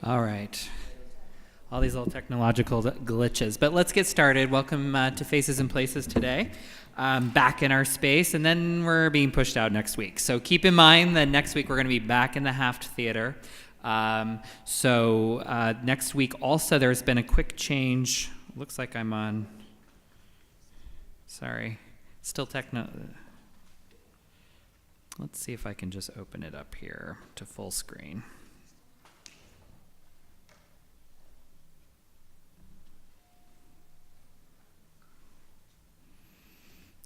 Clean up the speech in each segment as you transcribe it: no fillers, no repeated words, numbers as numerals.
All right. All these little technological glitches. But let's get started. Welcome to Faces and Places today. Back in our space, and then we're being pushed out next week. So keep in mind that next week we're going to be back in the Haft Theater. Next week also there's been a quick change. Looks like I'm on. Sorry. Still techno. Let's see if I can just open it up here to full screen.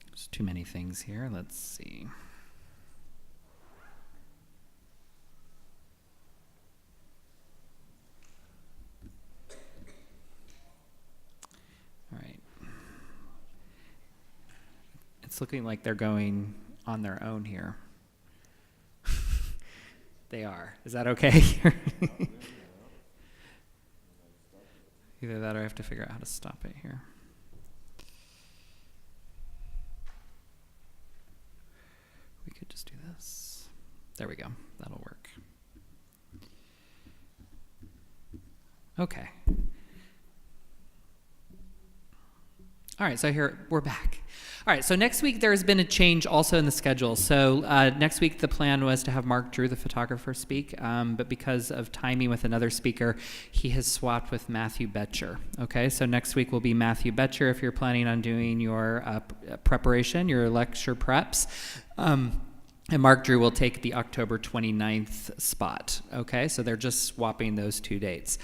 There's too many things here. Let's see. All right. It's looking like they're going on their own here. They are. Is that okay? Either that or I have to figure out how to stop it here. We could just do this. There we go. That'll work. Okay. All right, so here we're back. All right, so next week there's been a change also in the schedule. So next week the plan was to have Mark Drew, the photographer, speak, but because of timing with another speaker, he has swapped with Matthew Betcher. Okay, so next week will be Matthew Betcher if you're planning on doing your preparation, your lecture preps. And Mark Drew will take the October 29th spot. Okay, so they're just swapping those two dates.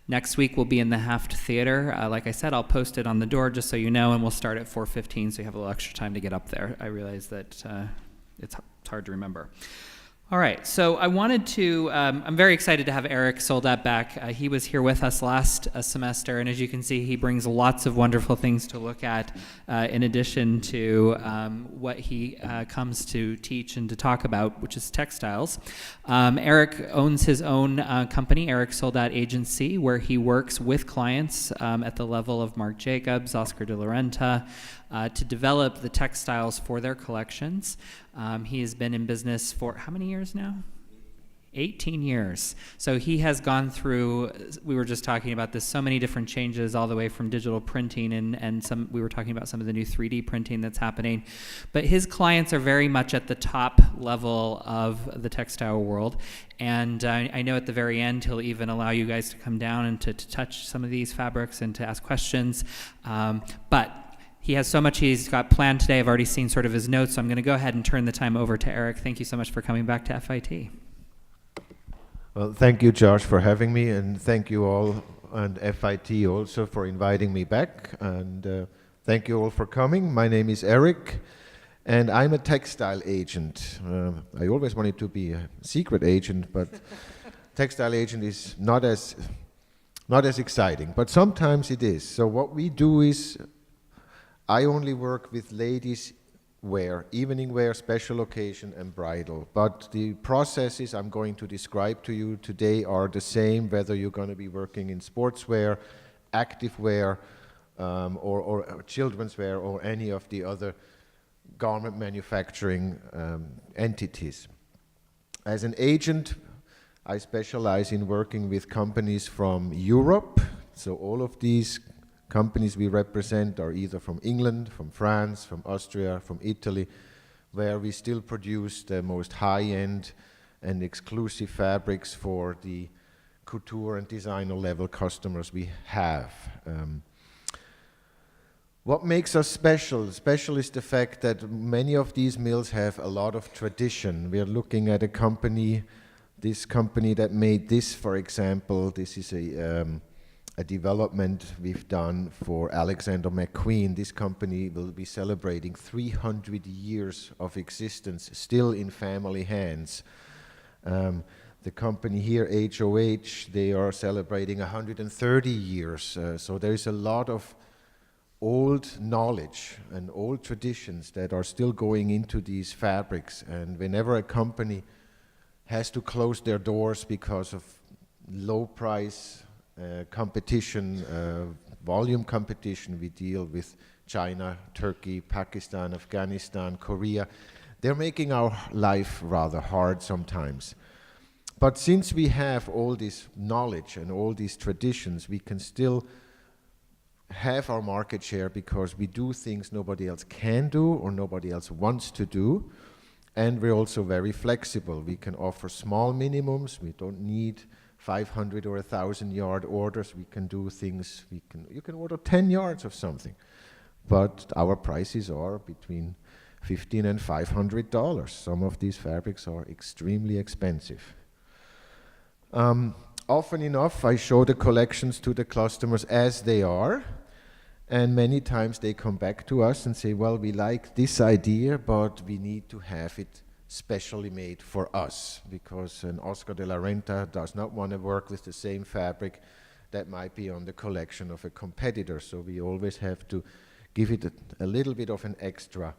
Next week we'll be in the Haft Theater. Like I said, I'll post it on the door just so you know, and we'll start at 4:15 so you have a little extra time to get up there. I realize that it's hard to remember. All right, so I wanted to, I'm very excited to have Erich Soldat back. He was here with us last semester, and as you can see, he brings lots of wonderful things to look at in addition to what he comes to teach and to talk about, which is textiles. Erich owns his own company, Erich Soldat Agency, where he works with clients at the level of Marc Jacobs, Oscar de la Renta, to develop the textiles for their collections. He has been in business for how many years now? 18 years. So he has gone through, we were just talking about this, so many different changes all the way from digital printing and some, we were talking about some of the new 3D printing that's happening. But his clients are very much at the top level of the textile world. And I know at the very end, he'll even allow you guys to come down and to touch some of these fabrics and to ask questions. But he has so much he's got planned today. I've already seen sort of his notes, so I'm going to go ahead and turn the time over to Erich. Thank you so much for coming back to FIT. Well, thank you, Josh, for having me, and thank you all, and FIT also for inviting me back, and thank you all for coming. My name is Erich, and I'm a textile agent. I always wanted to be a secret agent, but textile agent is not as exciting, but sometimes it is. So what we do is I only work with ladies wear, evening wear, special occasion, and bridal. But the processes I'm going to describe to you today are the same, whether you're going to be working in sportswear, active wear, or children's wear, or any of the other garment manufacturing entities. As an agent, I specialize in working with companies from Europe. So all of these companies we represent are either from England, from France, from Austria, from Italy, where we still produce the most high-end and exclusive fabrics for the couture and designer level customers we have. What makes us special? Special is the fact that many of these mills have a lot of tradition. We are looking at a company, this company that made this, for example. This is a development we've done for Alexander McQueen. This company will be celebrating 300 years of existence, still in family hands. The company here, HOH, they are celebrating 130 years. So there is a lot of old knowledge and old traditions that are still going into these fabrics. And whenever a company has to close their doors because of low price competition, volume competition, we deal with China, Turkey, Pakistan, Afghanistan, Korea. They're making our life rather hard sometimes. But since we have all this knowledge and all these traditions, we can still have our market share because we do things nobody else can do or nobody else wants to do. And we're also very flexible. We can offer small minimums. We don't need 500 or 1,000 yard orders. We can do things, you can order 10 yards of something. But our prices are between $15 and $500. Some of these fabrics are extremely expensive. Often enough, I show the collections to the customers as they are, and many times they come back to us and say, well, we like this idea, but we need to have it specially made for us, because an Oscar de la Renta does not want to work with the same fabric that might be on the collection of a competitor, so we always have to give it a little bit of an extra.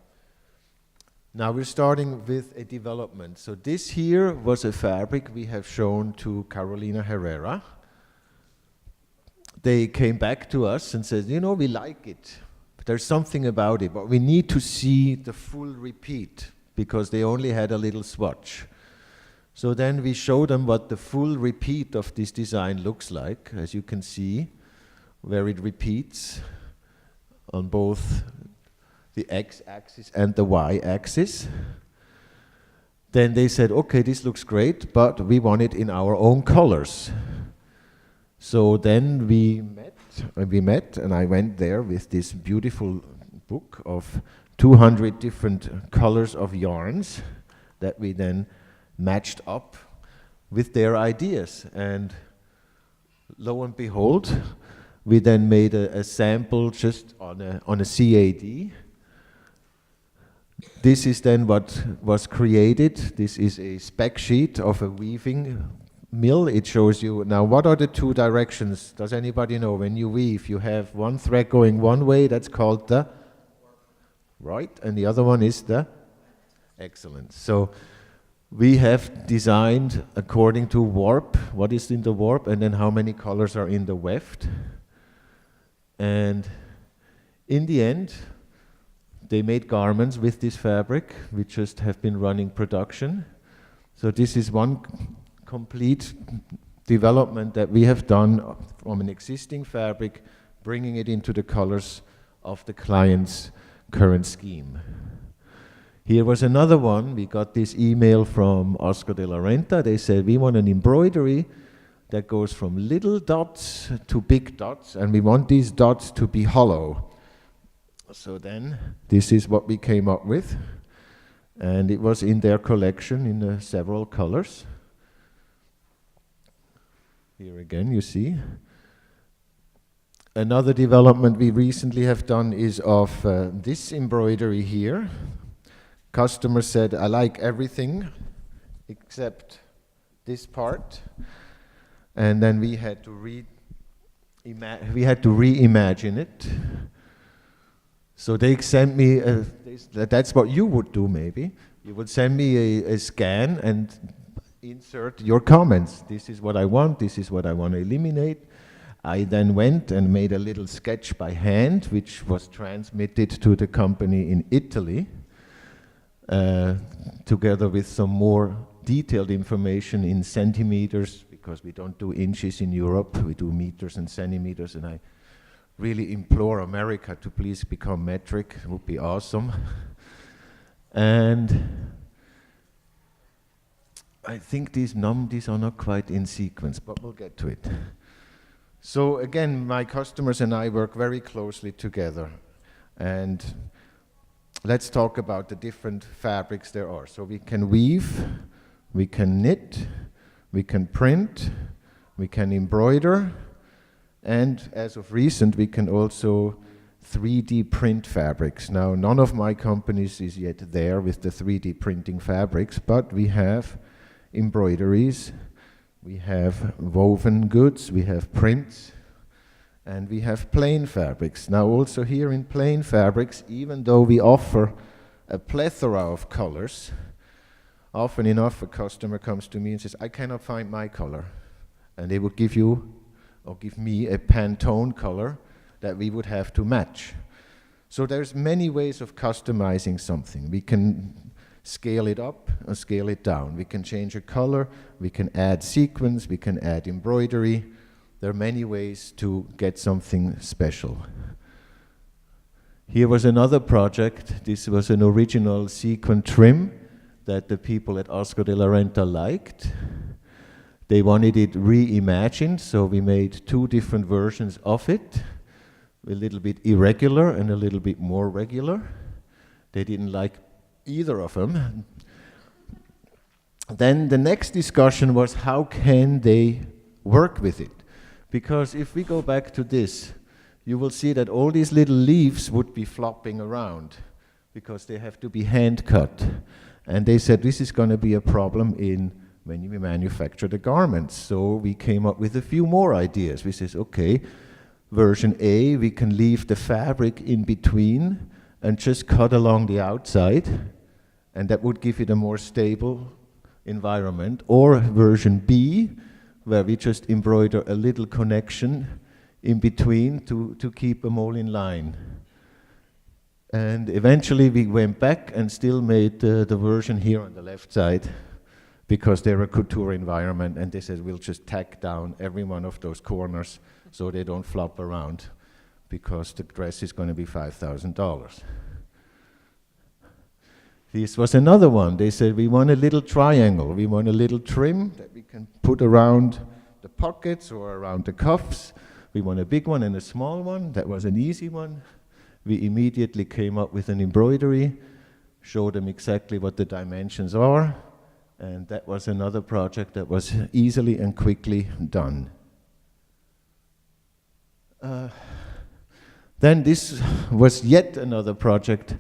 Now we're starting with a development. So this here was a fabric we have shown to Carolina Herrera. They came back to us and said, you know, we like it, but there's something about it, but we need to see the full repeat because they only had a little swatch. So then we showed them what the full repeat of this design looks like, as you can see, where it repeats on both the x-axis and the y-axis. Then they said, okay, this looks great, but we want it in our own colors. So then we met, and I went there with this beautiful book of 200 different colors of yarns that we then matched up with their ideas. And lo and behold, we then made a sample just on a CAD. This is then what was created. This is a spec sheet of a weaving mill. It shows you, now what are the two directions? Does anybody know? When you weave, you have one thread going one way, that's called the right, and the other one is the excellent. So we have designed according to warp, what is in the warp, and then how many colors are in the weft. And in the end, they made garments with this fabric. We just have been running production. So this is one complete development that we have done from an existing fabric, bringing it into the colors of the client's current scheme. Here was another one. We got this email from Oscar de la Renta. They said, we want an embroidery that goes from little dots to big dots, and we want these dots to be hollow. So then, this is what we came up with, and it was in their collection in several colors. Here again, you see. Another development we recently have done is of this embroidery here. Customer said, I like everything except this part. And then we had to reimagine it. So they sent me, that's what you would do maybe. You would send me a scan and insert your comments. This is what I want, this is what I want to eliminate. I then went and made a little sketch by hand, which was transmitted to the company in Italy, together with some more detailed information in centimeters, because we don't do inches in Europe, we do meters and centimeters, and I really implore America to please become metric. It would be awesome. And I think these are not quite in sequence, but we'll get to it. So again, my customers and I work very closely together. And let's talk about the different fabrics there are. So we can weave, we can knit, we can print, we can embroider, and as of recent, we can also 3D print fabrics. Now, none of my companies is yet there with the 3D printing fabrics, but we have embroideries, we have woven goods, we have prints, and we have plain fabrics. Now, also here in plain fabrics, even though we offer a plethora of colors, often enough a customer comes to me and says, I cannot find my color. And they would give you or give me a Pantone color that we would have to match. So there's many ways of customizing something. We can scale it up or scale it down. We can change a color, we can add sequins, we can add embroidery. There are many ways to get something special. Here was another project. This was an original sequin trim that the people at Oscar de la Renta liked. They wanted it reimagined, so we made 2 different versions of it, a little bit irregular and a little bit more regular. They didn't like either of them. Then the next discussion was, how can they work with it? Because if we go back to this, you will see that all these little leaves would be flopping around because they have to be hand cut. And they said this is going to be a problem when we manufacture the garments. So we came up with a few more ideas. We said, okay, version A, we can leave the fabric in between and just cut along the outside, and that would give it a more stable environment. Or version B, where we just embroider a little connection in between to keep them all in line. And eventually we went back and still made the version here on the left side, because they're a couture environment, and they said we'll just tack down every one of those corners so they don't flop around, because the dress is going to be $5,000. This was another one. They said we want a little triangle. We want a little trim that we can put around the pockets or around the cuffs. We want a big one and a small one. That was an easy one. We immediately came up with an embroidery, showed them exactly what the dimensions are, and that was another project that was easily and quickly done. Then this was yet another project.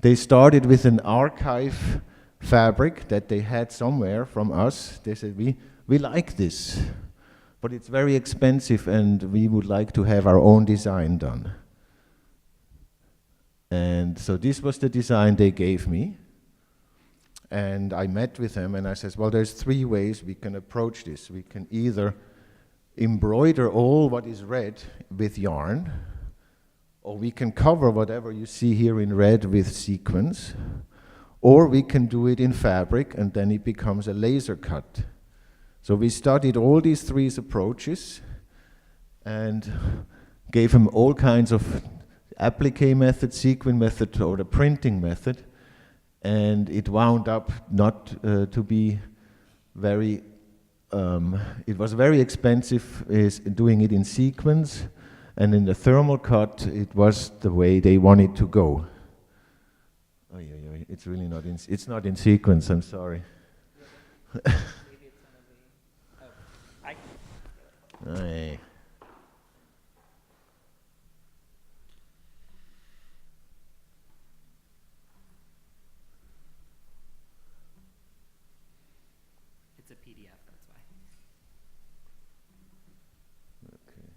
They started with an archive fabric that they had somewhere from us. They said, we like this, but it's very expensive and we would like to have our own design done. And so this was the design they gave me. And I met with them and I said, well, there's 3 ways we can approach this. We can either embroider all what is red with yarn, or we can cover whatever you see here in red with sequins, or we can do it in fabric and then it becomes a laser cut. So we studied all these 3 approaches and gave them all kinds of applique method, sequin method, or the printing method, and it wound up not to be very, it was very expensive is doing it in sequins, and in the thermal cut it was the way they wanted to go. Oh, yeah, it's really not in, it's not in sequins, I'm sorry. Maybe it's gonna be, Aye. it's a PDF, that's why. Okay.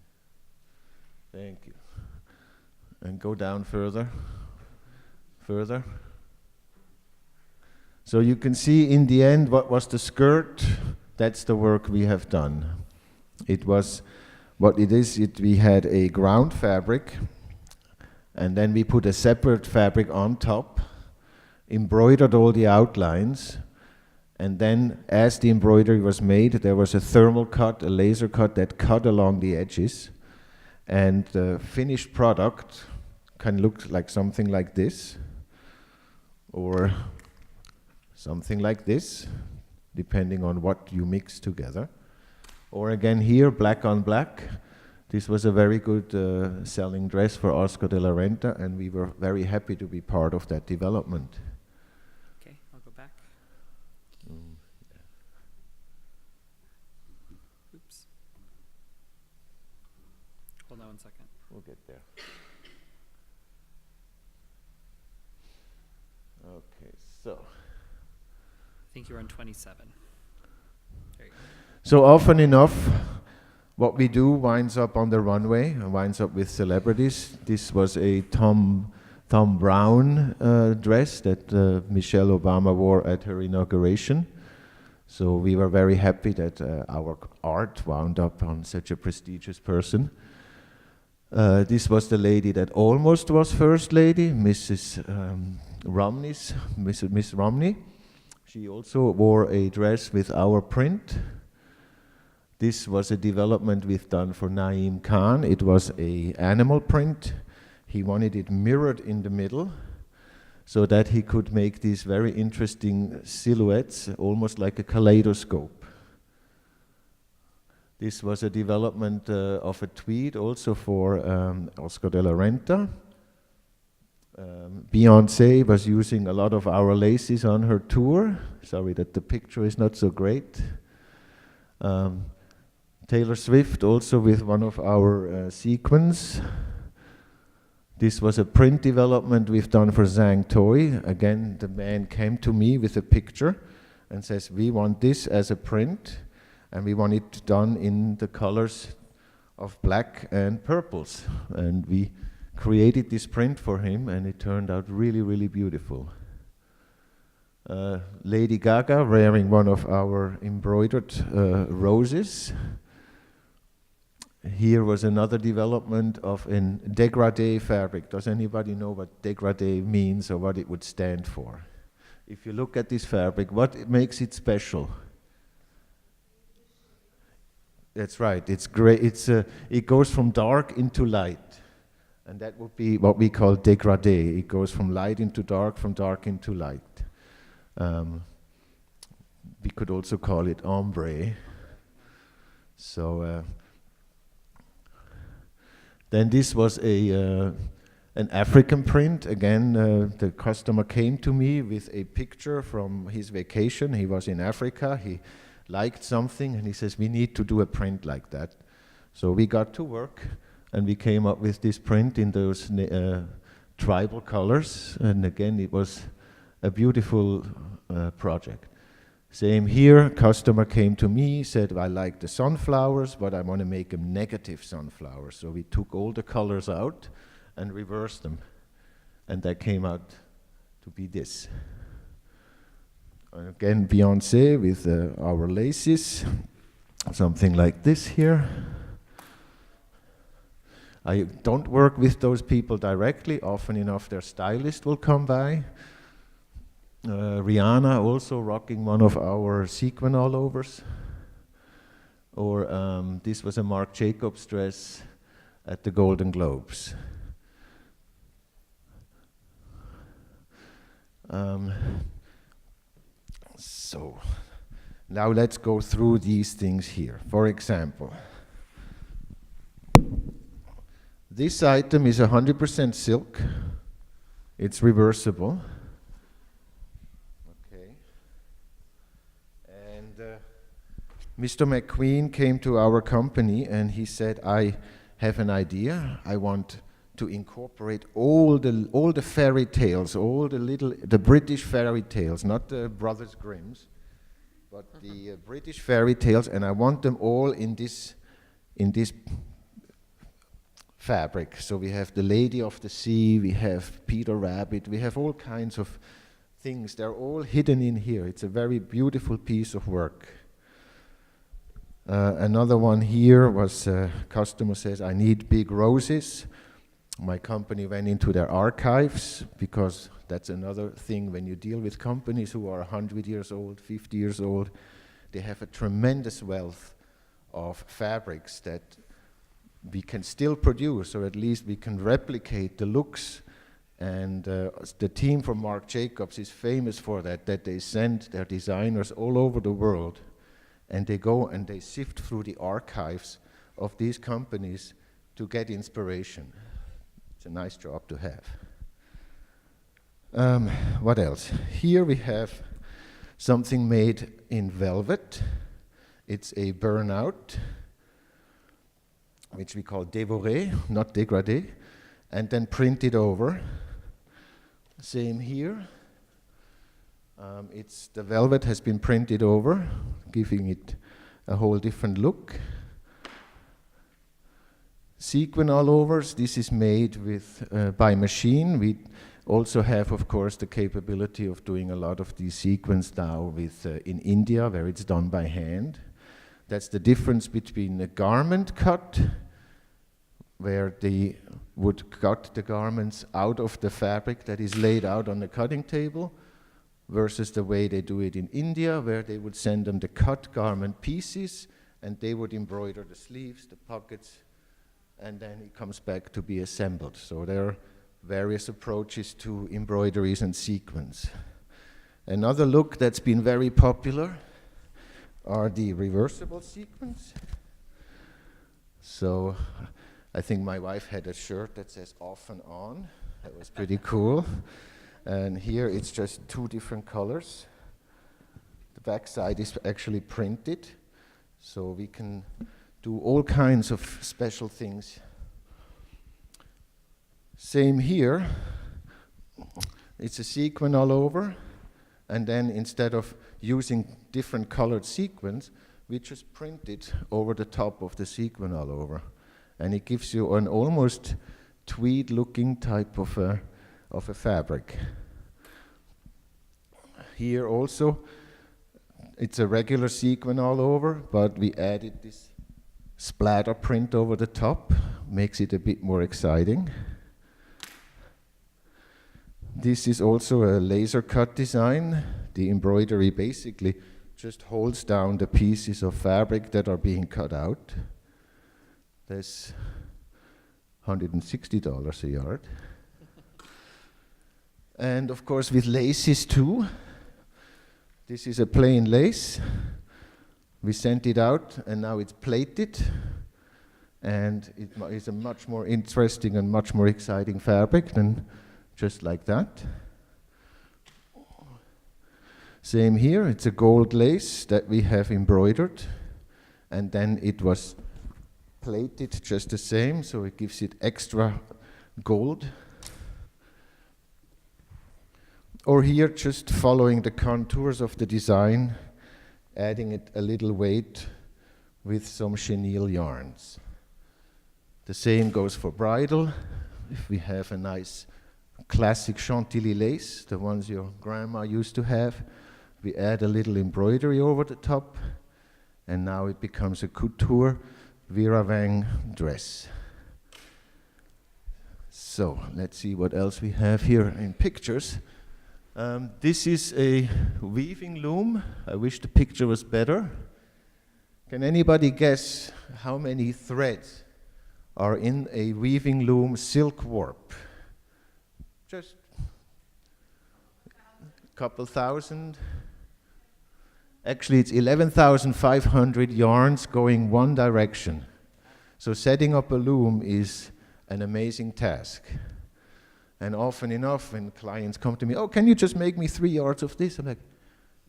Thank you. And go down further. Further. So you can see in the end what was the skirt. That's the work we have done. It was what it is. We had a ground fabric, and then we put a separate fabric on top, embroidered all the outlines, and then as the embroidery was made, there was a thermal cut, a laser cut that cut along the edges, and the finished product can look like something like this, or something like this, depending on what you mix together. Or again here, black on black. This was a very good selling dress for Oscar de la Renta, and we were very happy to be part of that development. Okay, I'll go back. Oops. Hold on 1 second. We'll get there. Okay, so. I think you're on 27. There you go. So often enough, what we do winds up on the runway and winds up with celebrities. This was a Tom Brown dress that Michelle Obama wore at her inauguration. So we were very happy that our art wound up on such a prestigious person. This was the lady that almost was First Lady, Miss Romney. She also wore a dress with our print. This was a development we've done for Naeem Khan. It was a animal print. He wanted it mirrored in the middle so that he could make these very interesting silhouettes, almost like a kaleidoscope. This was a development of a tweed also for Oscar de la Renta. Beyonce was using a lot of our laces on her tour. Sorry that the picture is not so great. Taylor Swift also with one of our sequins. This was a print development we've done for Zhang Toy. Again, the man came to me with a picture and says, we want this as a print, and we want it done in the colors of black and purples. And we created this print for him, and it turned out really, really beautiful. Lady Gaga wearing one of our embroidered roses. Here was another development of a dégradé fabric. Does anybody know what dégradé means or what it would stand for? If you look at this fabric, what makes it special? That's right, it's gray. It goes from dark into light. And that would be what we call dégradé. It goes from light into dark, from dark into light. We could also call it ombre. So then this was an African print. Again, the customer came to me with a picture from his vacation. He was in Africa. He liked something, and he says, we need to do a print like that. So we got to work, and we came up with this print in those tribal colors. And again, it was a beautiful project. Same here, customer came to me, said, I like the sunflowers, but I want to make them negative sunflowers. So we took all the colors out and reversed them. And that came out to be this. And again, Beyonce with our laces, something like this here. I don't work with those people directly. Often enough, their stylist will come by. Rihanna also rocking one of our sequin all-overs. Or this was a Marc Jacobs dress at the Golden Globes. So now let's go through these things here. For example, this item is 100% silk. It's reversible. Mr. McQueen came to our company and he said, I have an idea. I want to incorporate all the fairy tales, the British fairy tales, not the Brothers Grimm's, but the British fairy tales, and I want them all in this fabric. So we have the Lady of the Sea, we have Peter Rabbit, we have all kinds of things. They're all hidden in here. It's a very beautiful piece of work. Another one here was customer says, I need big roses. My company went into their archives, because that's another thing when you deal with companies who are 100 years old, 50 years old. They have a tremendous wealth of fabrics that we can still produce, or at least we can replicate the looks. And the team from Marc Jacobs is famous for that they send their designers all over the world. And they go and they sift through the archives of these companies to get inspiration. It's a nice job to have. What else? Here we have something made in velvet. It's a burnout, which we call dévoré, not dégradé, and then printed over. Same here. The velvet has been printed over, giving it a whole different look. Sequin all-overs, this is made by machine. We also have, of course, the capability of doing a lot of these sequins now in India, where it's done by hand. That's the difference between a garment cut, where they would cut the garments out of the fabric that is laid out on the cutting table, versus the way they do it in India, where they would send them the cut garment pieces, and they would embroider the sleeves, the pockets, and then it comes back to be assembled. So there are various approaches to embroideries and sequins. Another look that's been very popular are the reversible sequins. So I think my wife had a shirt that says off and on. That was pretty cool. And here it's just two different colors. The back side is actually printed, so we can do all kinds of special things. Same here. It's a sequin all over, and then instead of using different colored sequins, we just print it over the top of the sequin all over. And it gives you an almost tweed-looking type of a fabric. Here also, it's a regular sequin all over, but we added this splatter print over the top, makes it a bit more exciting. This is also a laser cut design. The embroidery basically just holds down the pieces of fabric that are being cut out. That's $160 a yard. And of course with laces too. This is a plain lace. We sent it out and now it's plated. And it is a much more interesting and much more exciting fabric than just like that. Same here, it's a gold lace that we have embroidered, and then it was plated just the same, so it gives it extra gold. Or here, just following the contours of the design, adding it a little weight with some chenille yarns. The same goes for bridal. If we have a nice classic Chantilly lace, the ones your grandma used to have, we add a little embroidery over the top, and now it becomes a couture Vera Wang dress. So let's see what else we have here in pictures. This is a weaving loom. I wish the picture was better. Can anybody guess how many threads are in a weaving loom silk warp? Just a couple thousand. Actually, it's 11,500 yarns going one direction. So setting up a loom is an amazing task. And often enough, when clients come to me, oh, can you just make me 3 yards of this? I'm like,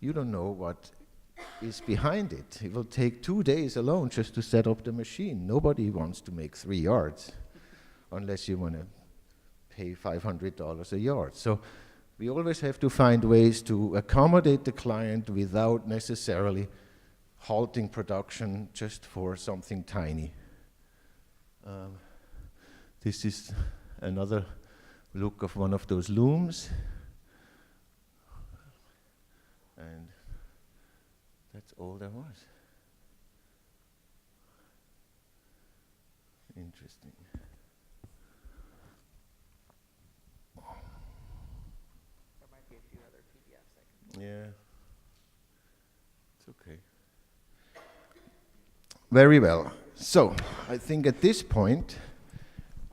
you don't know what is behind it. It will take 2 days alone just to set up the machine. Nobody wants to make 3 yards unless you want to pay $500 a yard. So we always have to find ways to accommodate the client without necessarily halting production just for something tiny. This is another look of one of those looms. And that's all there was. Interesting. Yeah, it's okay. Very well. So, I think at this point,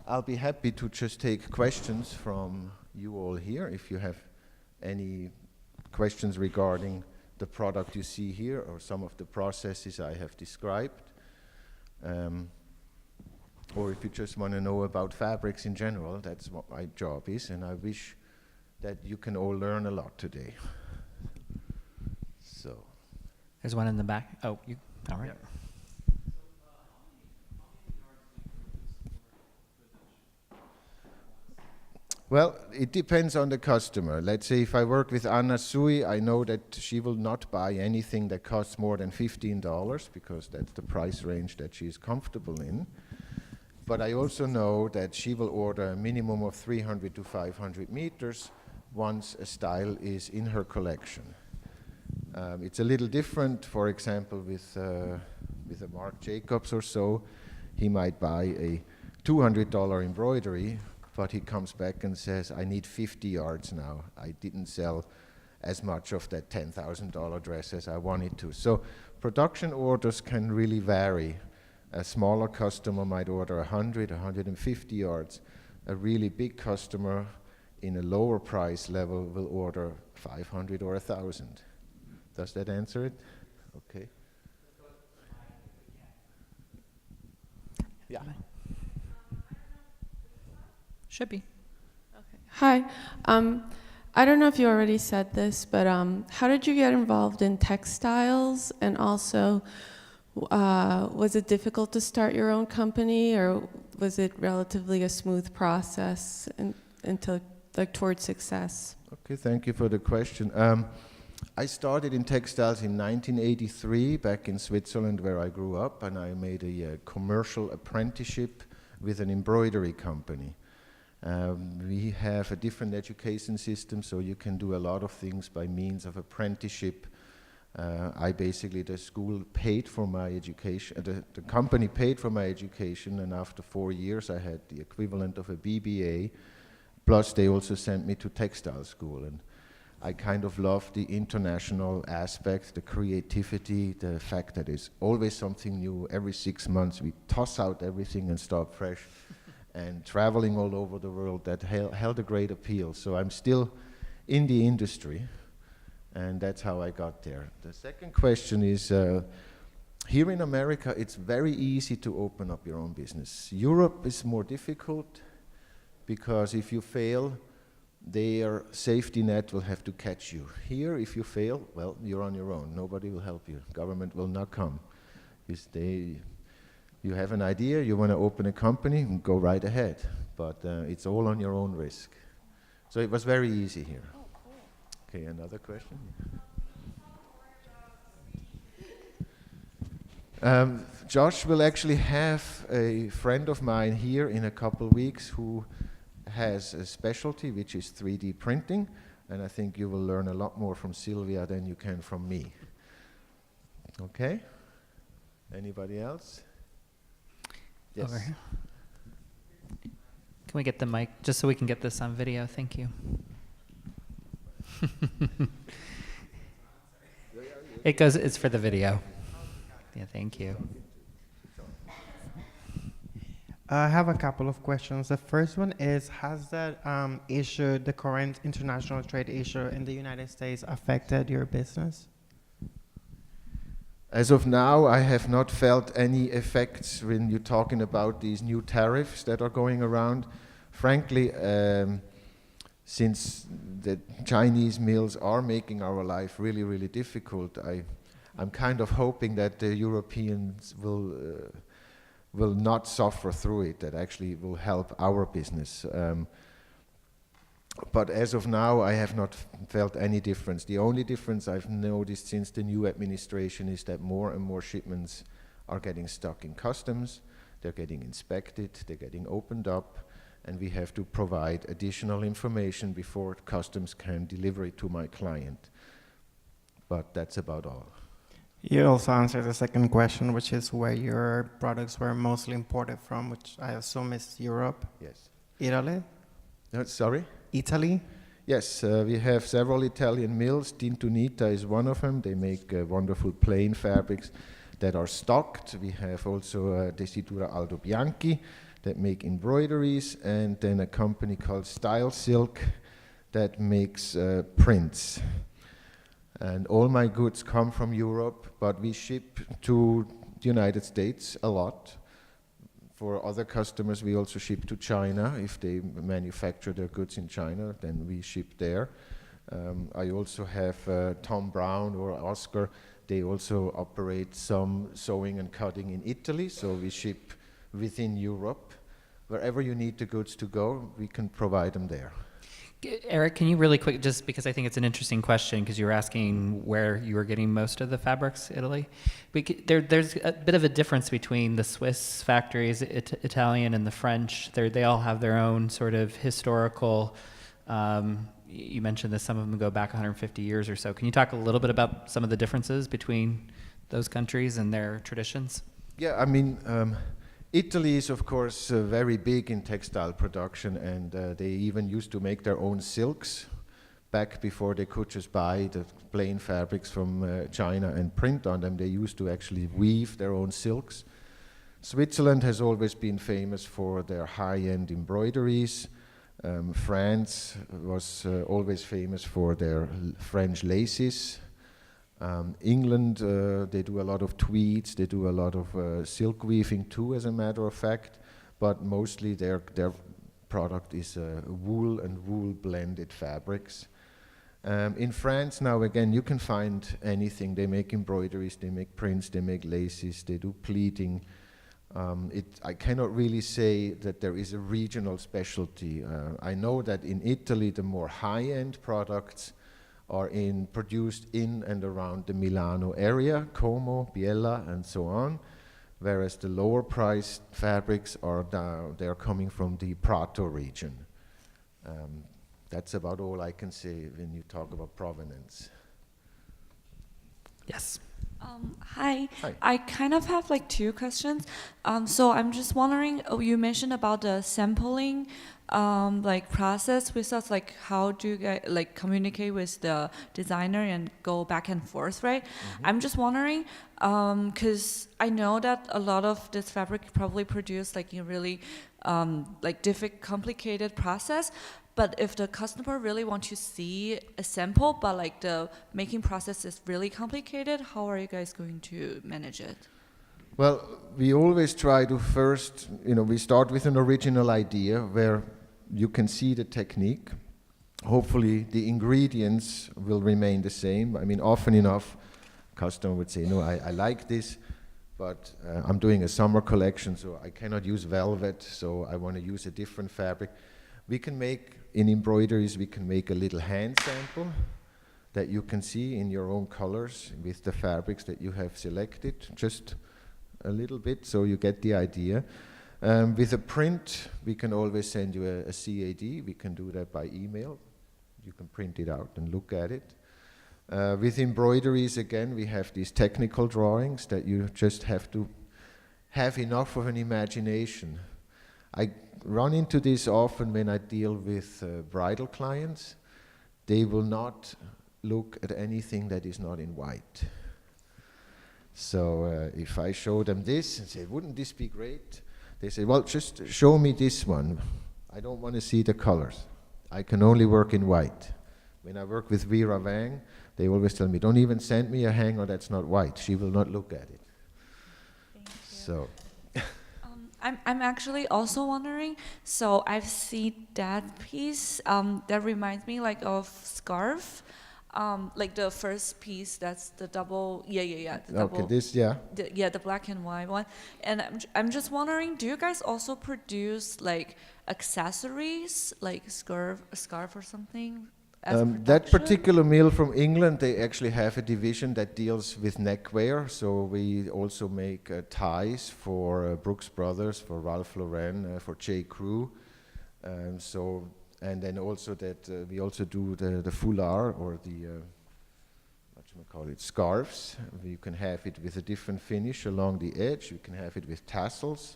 I'll be happy to just take questions from you all here. If you have any questions regarding the product you see here or some of the processes I have described, or if you just want to know about fabrics in general, that's what my job is, and I wish that you can all learn a lot today. So, There's one in the back. Oh, you. All right. yeah. Well, it depends on the customer. Let's say if I work with Anna Sui, I know that she will not buy anything that costs more than $15 because that's the price range that she is comfortable in. But I also know that she will order a minimum of 300 to 500 meters once a style is in her collection. It's a little different, for example, with a Marc Jacobs or so. He might buy a $200 embroidery, but he comes back and says, I need 50 yards now. I didn't sell as much of that $10,000 dress as I wanted to. So production orders can really vary. A smaller customer might order 100, 150 yards. A really big customer in a lower price level will order 500 or 1,000. Does that answer it? Okay. Yeah. Should be. Hi. I don't know if you already said this, but how did you get involved in textiles? And also, was it difficult to start your own company, or was it relatively a smooth process until, like, towards success? Okay, thank you for the question. I started in textiles in 1983 back in Switzerland, where I grew up, and I made a commercial apprenticeship with an embroidery company. We have a different education system, so you can do a lot of things by means of apprenticeship. The school paid for my education, the company paid for my education, and after 4 years I had the equivalent of a BBA, plus they also sent me to textile school. And I kind of love the international aspect, the creativity, the fact that it's always something new. Every 6 months we toss out everything and start fresh. And traveling all over the world, that held a great appeal. So I'm still in the industry, and that's how I got there. The second question is, here in America, it's very easy to open up your own business. Europe is more difficult, because if you fail, their safety net will have to catch you. Here, if you fail, well, you're on your own. Nobody will help you. Government will not come. You have an idea, you want to open a company, go right ahead. But it's all on your own risk. So it was very easy here. Oh, cool. Okay, another question? Josh will actually have a friend of mine here in a couple weeks who has a specialty, which is 3D printing. And I think you will learn a lot more from Sylvia than you can from me. Okay? Anybody else? Yes. Over here. Can we get the mic, just so we can get this on video? Thank you. It's for the video. Yeah, thank you. I have a couple of questions. The first one is, has that issue, the current international trade issue in the United States, affected your business? As of now, I have not felt any effects when you're talking about these new tariffs that are going around. Frankly, since the Chinese mills are making our life really, really difficult, I'm kind of hoping that the Europeans will not suffer through it, that actually will help our business. But as of now, I have not felt any difference. The only difference I've noticed since the new administration is that more and more shipments are getting stuck in customs, they're getting inspected, they're getting opened up, and we have to provide additional information before customs can deliver it to my client. But that's about all. You also answered the second question, which is where your products were mostly imported from, which I assume is Europe. Yes. Italy? Sorry? Italy? Yes, we have several Italian mills. Tintunita is one of them. They make wonderful plain fabrics that are stocked. We have also Tessitura Aldo Bianchi that make embroideries, and then a company called Style Silk that makes prints. And all my goods come from Europe, but we ship to the United States a lot. For other customers, we also ship to China. If they manufacture their goods in China, then we ship there. I also have Tom Brown or Oscar. They also operate some sewing and cutting in Italy, so we ship within Europe. Wherever you need the goods to go, we can provide them there. Eric, can you really quick, just because I think it's an interesting question, because you were asking where you were getting most of the fabrics, Italy. There's a bit of a difference between the Swiss factories, Italian and the French. They all have their own sort of historical, you mentioned that some of them go back 150 years or so. Can you talk a little bit about some of the differences between those countries and their traditions? Yeah, I mean, Italy is, of course, very big in textile production, and they even used to make their own silks back before they could just buy the plain fabrics from China and print on them. They used to actually weave their own silks. Switzerland has always been famous for their high-end embroideries. France was always famous for their French laces. England, they do a lot of tweeds, they do a lot of silk weaving too, as a matter of fact, but mostly their product is wool and wool blended fabrics. In France now again you can find anything. They make embroideries, they make prints, they make laces, they do pleating. I cannot really say that there is a regional specialty. I know that in Italy the more high-end products are produced in and around the Milano area, Como, Biella and so on, whereas the lower priced fabrics they're coming from the Prato region. That's about all I can say when you talk about provenance. Yes. Hi. Hi. I kind of have like two questions. So I'm just wondering, you mentioned about the sampling like process with us, like how do you guys like communicate with the designer and go back and forth, right? Mm-hmm. I'm just wondering, because I know that a lot of this fabric probably produced like a really like difficult, complicated process. But if the customer really want to see a sample, but like the making process is really complicated, how are you guys going to manage it? Well, we always try to first, we start with an original idea where you can see the technique. Hopefully the ingredients will remain the same. I mean, often enough, customer would say, no, I like this, but I'm doing a summer collection, so I cannot use velvet, so I want to use a different fabric. We can make, in embroideries, we can make a little hand sample that you can see in your own colors with the fabrics that you have selected, just a little bit, so you get the idea. With a print, we can always send you a CAD. We can do that by email. You can print it out and look at it. With embroideries, again, we have these technical drawings that you just have to have enough of an imagination. I run into this often when I deal with bridal clients. They will not look at anything that is not in white. So if I show them this and say, wouldn't this be great? They say, well, just show me this one. I don't want to see the colors. I can only work in white. When I work with Vera Wang, they always tell me, don't even send me a hanger that's not white. She will not look at it. Thank you. So. I'm actually also wondering, so I've seen that piece that reminds me like of scarf, like the first piece, that's the double, the double, Okay, this, yeah. the black and white one. And I'm just wondering, do you guys also produce like accessories, like a scarf or something? That particular mill from England, they actually have a division that deals with neckwear. So we also make ties for Brooks Brothers, for Ralph Lauren, for J. Crew. And then also that we also do the foulard or the scarves. You can have it with a different finish along the edge. You can have it with tassels.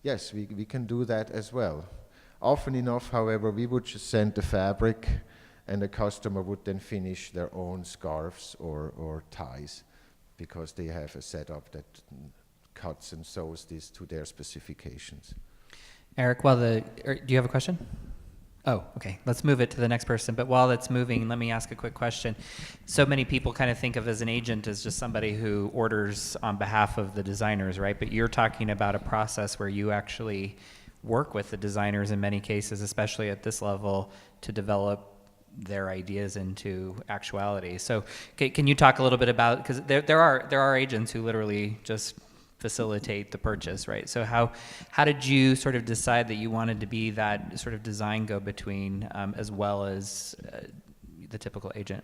Yes, we can do that as well. Often enough, however, we would just send the fabric, and the customer would then finish their own scarves or ties, because they have a setup that cuts and sews this to their specifications. Eric, do you have a question? Oh, okay. Let's move it to the next person. But while it's moving, let me ask a quick question. So many people kind of think of as an agent as just somebody who orders on behalf of the designers, right? But you're talking about a process where you actually work with the designers in many cases, especially at this level, to develop their ideas into actuality. So can you talk a little bit about, because there are agents who literally just facilitate the purchase, right? So how did you sort of decide that you wanted to be that sort of design go-between as well as the typical agent?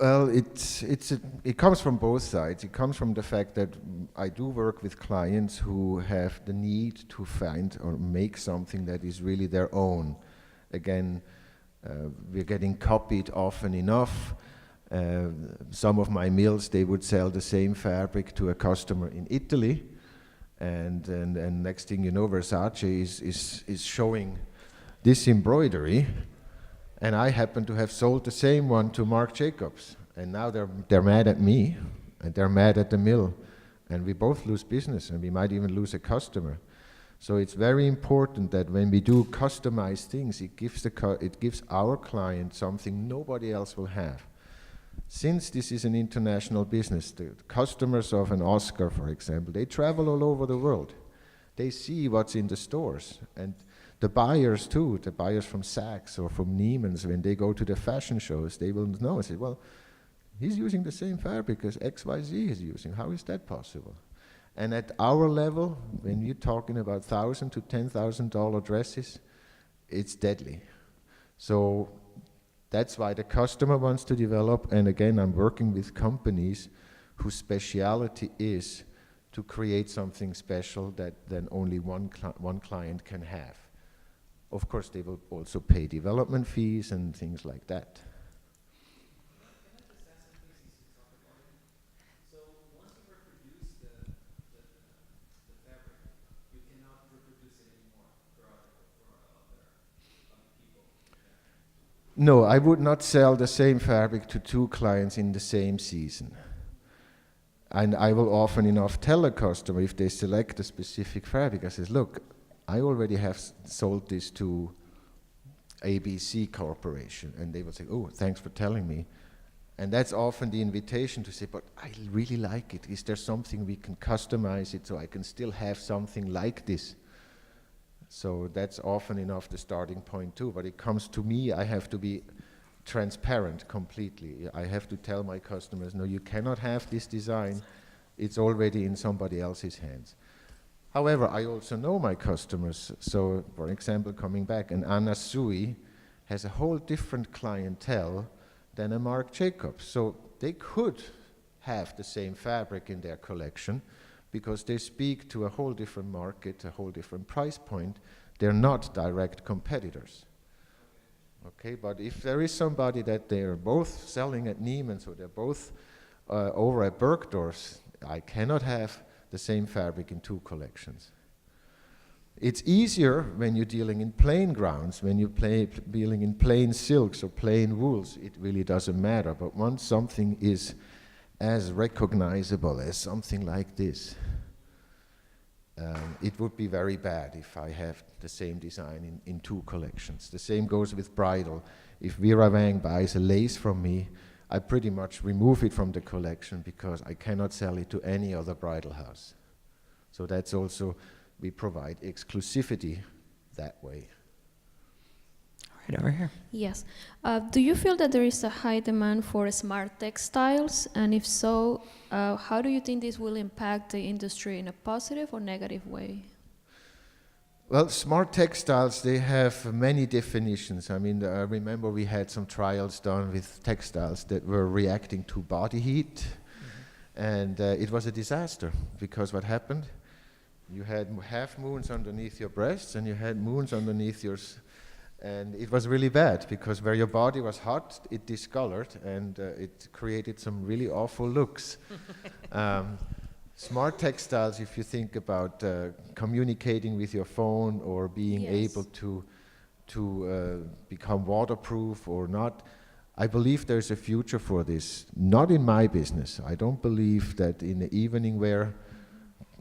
Well, it comes from both sides. It comes from the fact that I do work with clients who have the need to find or make something that is really their own. Again, we're getting copied often enough. Some of my mills, they would sell the same fabric to a customer in Italy, and next thing you know, Versace is showing this embroidery, And I happen to have sold the same one to Marc Jacobs. And now they're mad at me, and they're mad at the mill. And we both lose business, and we might even lose a customer. So it's very important that when we do customized things, it gives our client something nobody else will have. Since this is an international business, the customers of an Oscar, for example, they travel all over the world. They see what's in the stores. And the buyers too, the buyers from Saks or from Neiman's, when they go to the fashion shows, they will know and say, well, he's using the same fabric as XYZ is using. How is that possible? And at our level, when you're talking about $1,000 to $10,000 dresses, it's deadly. So that's why the customer wants to develop, and again, I'm working with companies whose speciality is to create something special that then only one client can have. Of course, they will also pay development fees and things like that. No, I would not sell the same fabric to two clients in the same season. And I will often enough tell a customer, if they select a specific fabric, I says, look, I already have sold this to ABC Corporation. And they will say, oh, thanks for telling me. And that's often the invitation to say, but I really like it. Is there something we can customize it so I can still have something like this? So that's often enough the starting point too. But it comes to me, I have to be transparent completely. I have to tell my customers, no, you cannot have this design. It's already in somebody else's hands. However, I also know my customers. So, for example, coming back, an Anna Sui has a whole different clientele than a Marc Jacobs. So they could have the same fabric in their collection because they speak to a whole different market, a whole different price point. They're not direct competitors. Okay, but if there is somebody that they're both selling at Neiman's or they're both over at Bergdorf's, I cannot have the same fabric in two collections. It's easier when you're dealing in plain grounds, when you're dealing in plain silks or plain wools, it really doesn't matter. But once something is as recognizable as something like this, it would be very bad if I have the same design in two collections. The same goes with bridal. If Vera Wang buys a lace from me, I pretty much remove it from the collection because I cannot sell it to any other bridal house. So that's also, we provide exclusivity that way. Right over here. Yes. Do you feel that there is a high demand for smart textiles? And if so, how do you think this will impact the industry in a positive or negative way? Well, smart textiles, they have many definitions. I mean, I remember we had some trials done with textiles that were reacting to body heat. And it was a disaster because what happened? You had half moons underneath your breasts and you had moons underneath yours. And it was really bad because where your body was hot, it discolored and it created some really awful looks. Smart textiles, if you think about communicating with your phone or being able to become waterproof or not, I believe there's a future for this. Not in my business. I don't believe that in the evening wear,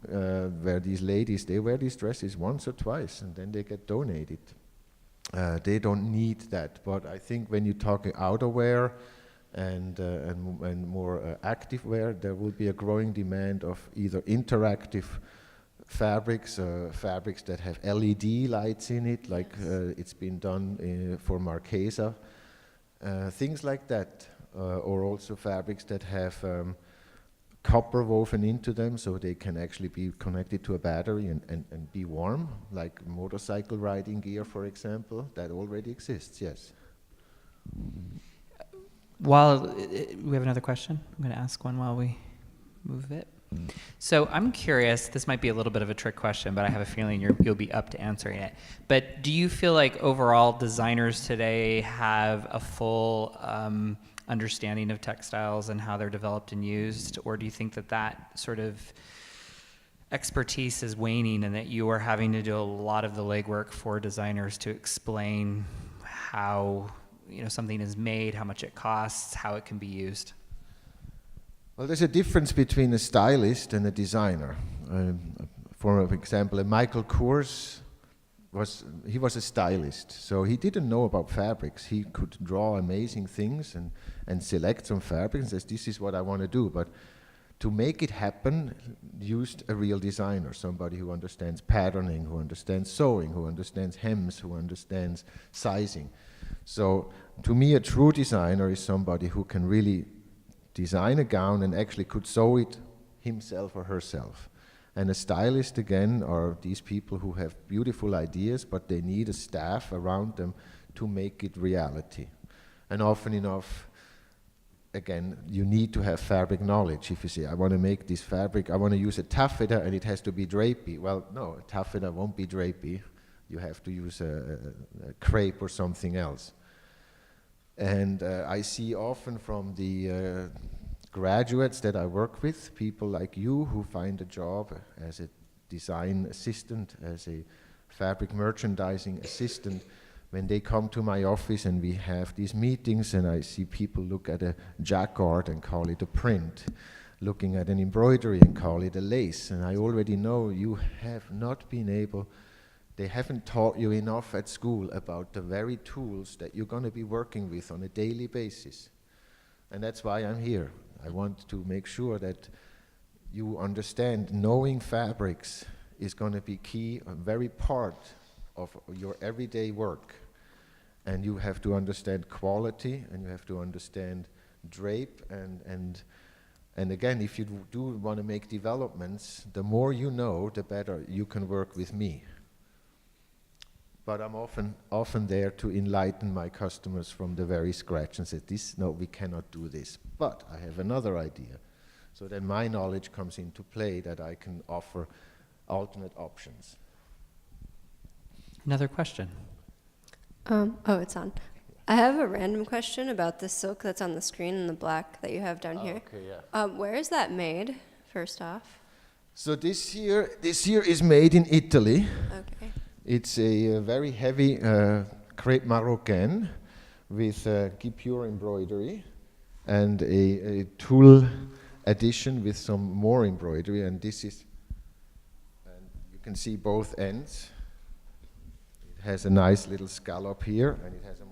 where these ladies, they wear these dresses once or twice and then they get donated. They don't need that, but I think when you're talking outerwear and more active wear, there will be a growing demand of either interactive fabrics, fabrics that have LED lights in it, like it's been done for Marchesa, things like that, or also fabrics that have copper woven into them so they can actually be connected to a battery and be warm, like motorcycle riding gear, for example. That already exists, yes. While we have another question, I'm going to ask one while we move it. So I'm curious, this might be a little bit of a trick question, but I have a feeling you'll be up to answering it. But do you feel like overall designers today have a full understanding of textiles and how they're developed and used, or do you think that sort of expertise is waning and that you are having to do a lot of the legwork for designers to explain how something is made, how much it costs, how it can be used? Well, there's a difference between a stylist and a designer. For example, Michael Kors was a stylist, so he didn't know about fabrics. He could draw amazing things and select some fabrics and says, this is what I want to do. But to make it happen, used a real designer, somebody who understands patterning, who understands sewing, who understands hems, who understands sizing. So to me, a true designer is somebody who can really design a gown and actually could sew it himself or herself. And a stylist, again, are these people who have beautiful ideas, but they need a staff around them to make it reality. And often enough, again, you need to have fabric knowledge. If you say, I want to make this fabric, I want to use a taffeta and it has to be drapey. Well, no, a taffeta won't be drapey. You have to use a crepe or something else. And I see often from the graduates that I work with, people like you who find a job as a design assistant, as a fabric merchandising assistant, when they come to my office and we have these meetings and I see people look at a jacquard and call it a print, looking at an embroidery and call it a lace, and I already know you have not been able, they haven't taught you enough at school about the very tools that you're going to be working with on a daily basis. And that's why I'm here. I want to make sure that you understand knowing fabrics is going to be key, a very part of your everyday work. And you have to understand quality, and you have to understand drape, and again, if you do want to make developments, the more you know, the better you can work with me. But I'm often there to enlighten my customers from the very scratch and say, no, we cannot do this. But I have another idea. So then my knowledge comes into play that I can offer alternate options. Another question. It's on. I have a random question about the silk that's on the screen in the black that you have down here. Okay, yeah. Where is that made, first off? So this here is made in Italy. Okay. It's a very heavy crepe marocain with Couture Embroidery and a tulle addition with some more embroidery, and this is, and you can see both ends. It has a nice little scallop here, and it has a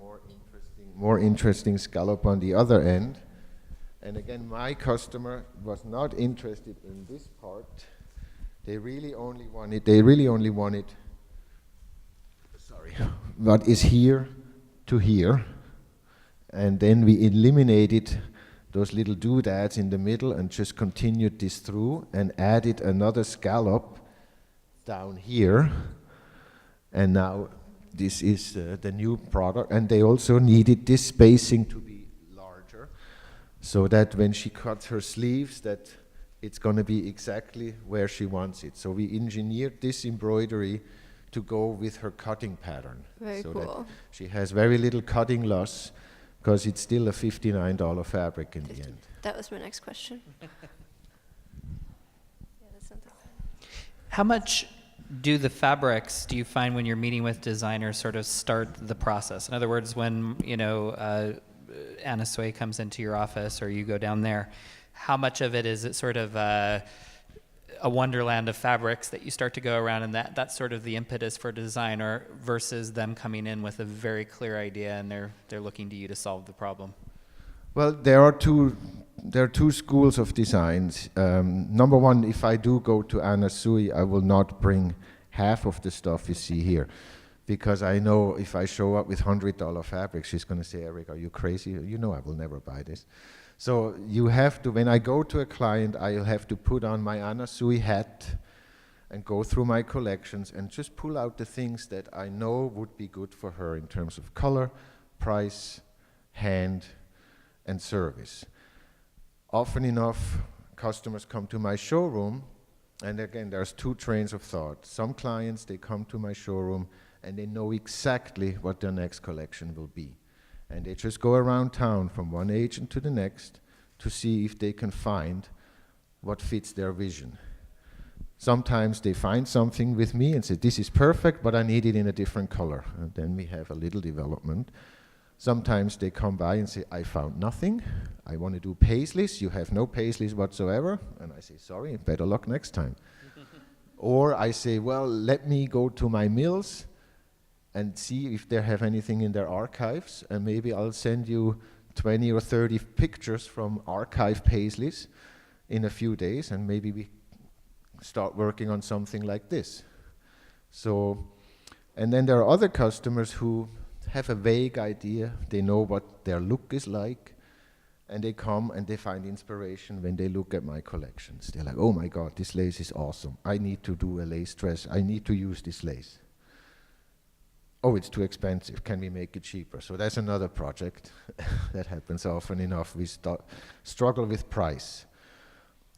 more interesting scallop on the other end. And again, my customer was not interested in this part. They really only wanted what is here to here, and then we eliminated those little doodads in the middle and just continued this through and added another scallop down here, and now this is the new product. And they also needed this spacing to be larger so that when she cuts her sleeves that it's going to be exactly where she wants it. So we engineered this embroidery to go with her cutting pattern. Very so cool. that she has very little cutting loss, because it's still a $59 fabric in the end. That was my next question. Yeah, that's not that bad. How much do the fabrics, do you find when you're meeting with designers, sort of start the process? In other words, when Anna Sui comes into your office or you go down there, how much of it is it sort of a wonderland of fabrics that you start to go around, and that's sort of the impetus for a designer, versus them coming in with a very clear idea and they're looking to you to solve the problem? Well, there are two schools of designs. Number one, if I do go to Anna Sui, I will not bring half of the stuff you see here, because I know if I show up with $100 fabric, she's going to say, Erich, are you crazy? You know I will never buy this. So you have to, when I go to a client, I'll have to put on my Anna Sui hat and go through my collections and just pull out the things that I know would be good for her in terms of color, price, hand, and service. Often enough, customers come to my showroom, and again, there's two trains of thought. Some clients, they come to my showroom and they know exactly what their next collection will be. And they just go around town from one agent to the next to see if they can find what fits their vision. Sometimes they find something with me and say, this is perfect, but I need it in a different color. And then we have a little development. Sometimes they come by and say, I found nothing. I want to do paisleys. You have no paisleys whatsoever. And I say, sorry, better luck next time. Or I say, well, let me go to my mills and see if they have anything in their archives, and maybe I'll send you 20 or 30 pictures from archive paisleys in a few days, and maybe we start working on something like this. So, and then there are other customers who have a vague idea. They know what their look is like, and they come and they find inspiration when they look at my collections. They're like, oh my God, this lace is awesome. I need to do a lace dress. I need to use this lace. Oh, it's too expensive. Can we make it cheaper? So that's another project that happens often enough. We struggle with price.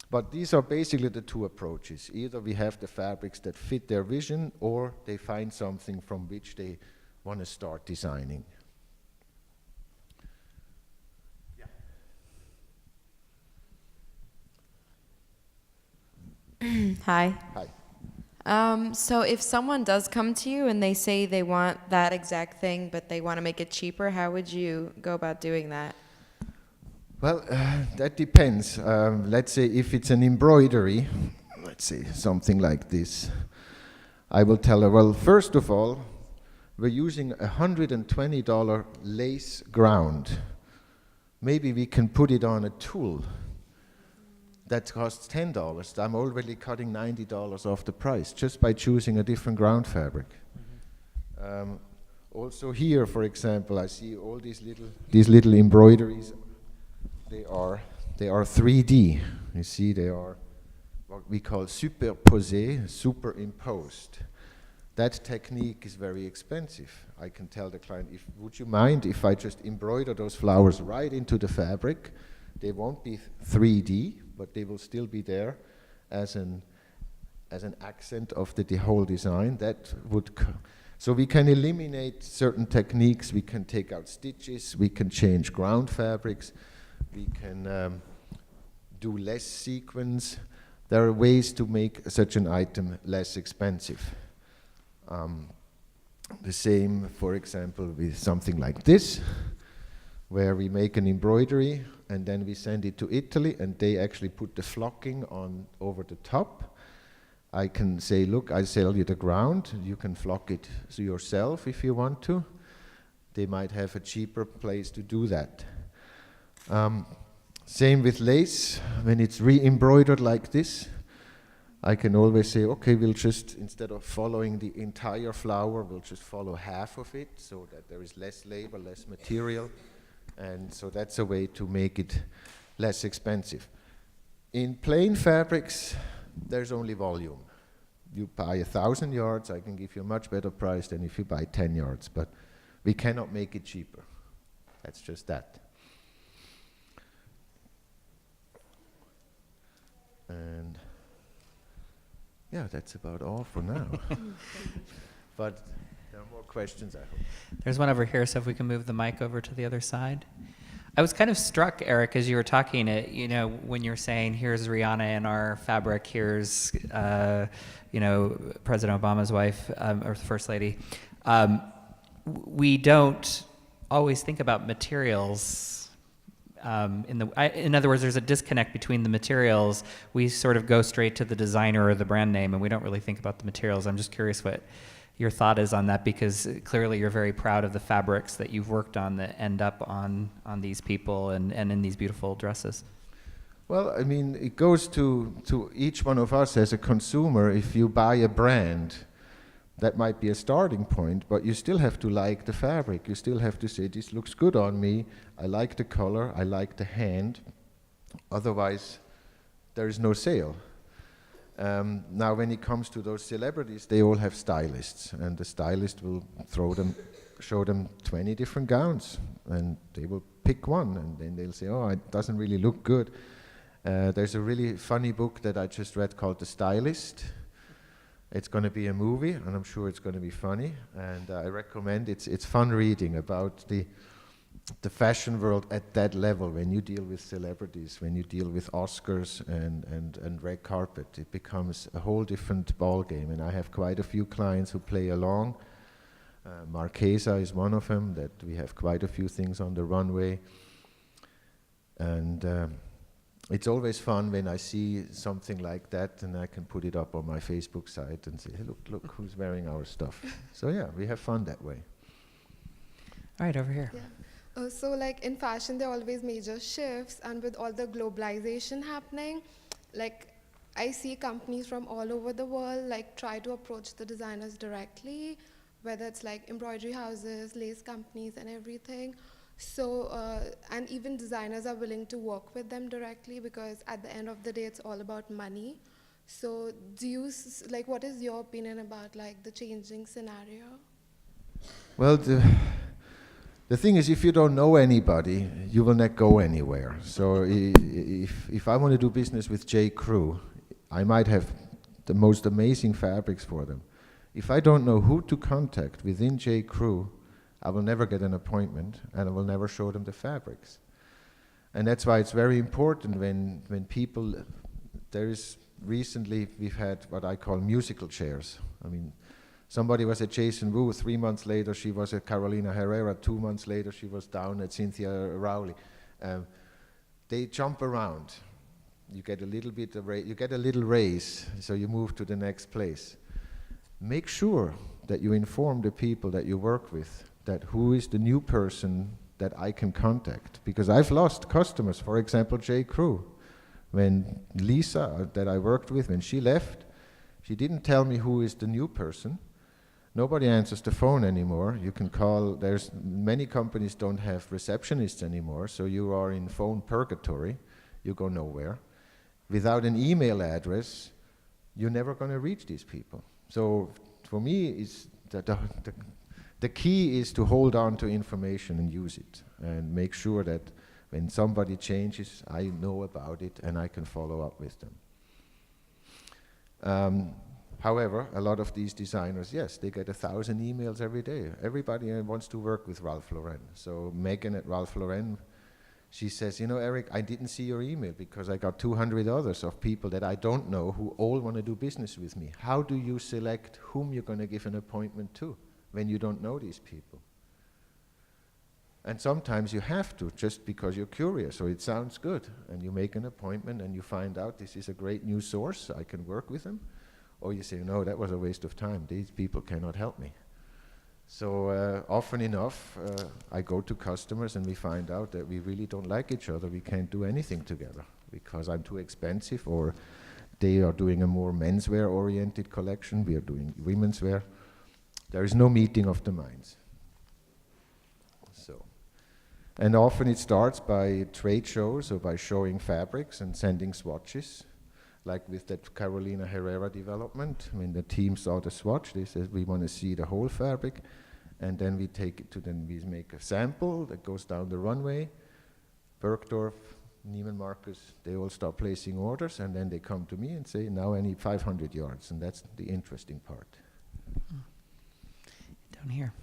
But these are basically the two approaches. Either we have the fabrics that fit their vision, or they find something from which they want to start designing. Hi. Hi. So if someone does come to you and they say they want that exact thing, but they want to make it cheaper, how would you go about doing that? Well, that depends. Let's say if it's an embroidery, let's say something like this, I will tell her, well, first of all, we're using $120 lace ground. Maybe we can put it on a tulle that costs $10. I'm already cutting $90 off the price just by choosing a different ground fabric. Also here, for example, I see all these little embroideries. They are 3D. You see, they are what we call superposé, superimposed. That technique is very expensive. I can tell the client, would you mind if I just embroider those flowers right into the fabric? They won't be 3D, but they will still be there as an accent of the whole design. That would so we can eliminate certain techniques. We can take out stitches. We can change ground fabrics. We can do less sequins. There are ways to make such an item less expensive. The same, for example, with something like this, where we make an embroidery and then we send it to Italy and they actually put the flocking on over the top. I can say, look, I sell you the ground, you can flock it yourself if you want to. They might have a cheaper place to do that. Same with lace, when it's re-embroidered like this, I can always say, okay, we'll just, instead of following the entire flower, we'll just follow half of it so that there is less labor, less material. And so that's a way to make it less expensive. In plain fabrics, there's only volume. You buy 1,000 yards, I can give you a much better price than if you buy 10 yards, but we cannot make it cheaper. That's just that. And yeah, that's about all for now. But there are more questions, I hope. There's one over here, so if we can move the mic over to the other side. I was kind of struck, Eric, as you were talking, when you're saying, here's Rihanna in our fabric, here's, President Obama's wife, or the First Lady. We don't always think about materials. In other words, there's a disconnect between the materials. We sort of go straight to the designer or the brand name, and we don't really think about the materials. I'm just curious what your thought is on that, because clearly you're very proud of the fabrics that you've worked on that end up on these people and in these beautiful dresses. Well, I mean, it goes to each one of us as a consumer. If you buy a brand, that might be a starting point, but you still have to like the fabric. You still have to say, this looks good on me. I like the color. I like the hand. Otherwise, there is no sale. Now, when it comes to those celebrities, they all have stylists, and the stylist will show them 20 different gowns, and they will pick one, and then they'll say, oh, it doesn't really look good. There's a really funny book that I just read called The Stylist. It's going to be a movie, and I'm sure it's going to be funny, and I recommend it's fun reading about the fashion world at that level. When you deal with celebrities, when you deal with Oscars and red carpet, it becomes a whole different ball game. And I have quite a few clients who play along. Marquesa is one of them, that we have quite a few things on the runway. And it's always fun when I see something like that and I can put it up on my Facebook site and say, hey, look who's wearing our stuff. So yeah, we have fun that way. All right, over here. Yeah. So like in fashion, there are always major shifts, and with all the globalization happening, like I see companies from all over the world like try to approach the designers directly, whether it's like embroidery houses, lace companies and everything. So, and even designers are willing to work with them directly because at the end of the day, it's all about money. So do you, like, what is your opinion about like the changing scenario? Well, the thing is, if you don't know anybody, you will not go anywhere. So if I want to do business with J. Crew, I might have the most amazing fabrics for them. If I don't know who to contact within J. Crew, I will never get an appointment and I will never show them the fabrics. And that's why it's very important when people, recently we've had what I call musical chairs. I mean, somebody was at Jason Wu, 3 months later she was at Carolina Herrera, 2 months later she was down at Cynthia Rowley. They jump around. You get a little bit of you get a little raise, so you move to the next place. Make sure that you inform the people that you work with that who is the new person that I can contact. Because I've lost customers, for example, J. Crew. When Lisa, that I worked with, when she left, she didn't tell me who is the new person. Nobody answers the phone anymore. You can call, many companies don't have receptionists anymore, so you are in phone purgatory. You go nowhere. Without an email address, you're never going to reach these people. So for me, it's the key is to hold on to information and use it and make sure that when somebody changes, I know about it and I can follow up with them. However, a lot of these designers, yes, they get 1,000 emails every day. Everybody wants to work with Ralph Lauren. So Megan at Ralph Lauren, she says, you know, Eric, I didn't see your email because I got 200 others of people that I don't know who all want to do business with me. How do you select whom you're going to give an appointment to when you don't know these people? And sometimes you have to, just because you're curious or it sounds good, and you make an appointment and you find out this is a great new source, I can work with them. Or you say, no, that was a waste of time. These people cannot help me. So often enough, I go to customers and we find out that we really don't like each other. We can't do anything together because I'm too expensive, or they are doing a more menswear-oriented collection. We are doing women's wear. There is no meeting of the minds. So, and often it starts by trade shows or by showing fabrics and sending swatches. Like with that Carolina Herrera development, when the team saw the swatch, they said, we want to see the whole fabric. And then we take it to them, we make a sample that goes down the runway. Bergdorf, Neiman Marcus, they all start placing orders, and then they come to me and say, now I need 500 yards, and that's the interesting part. Down here.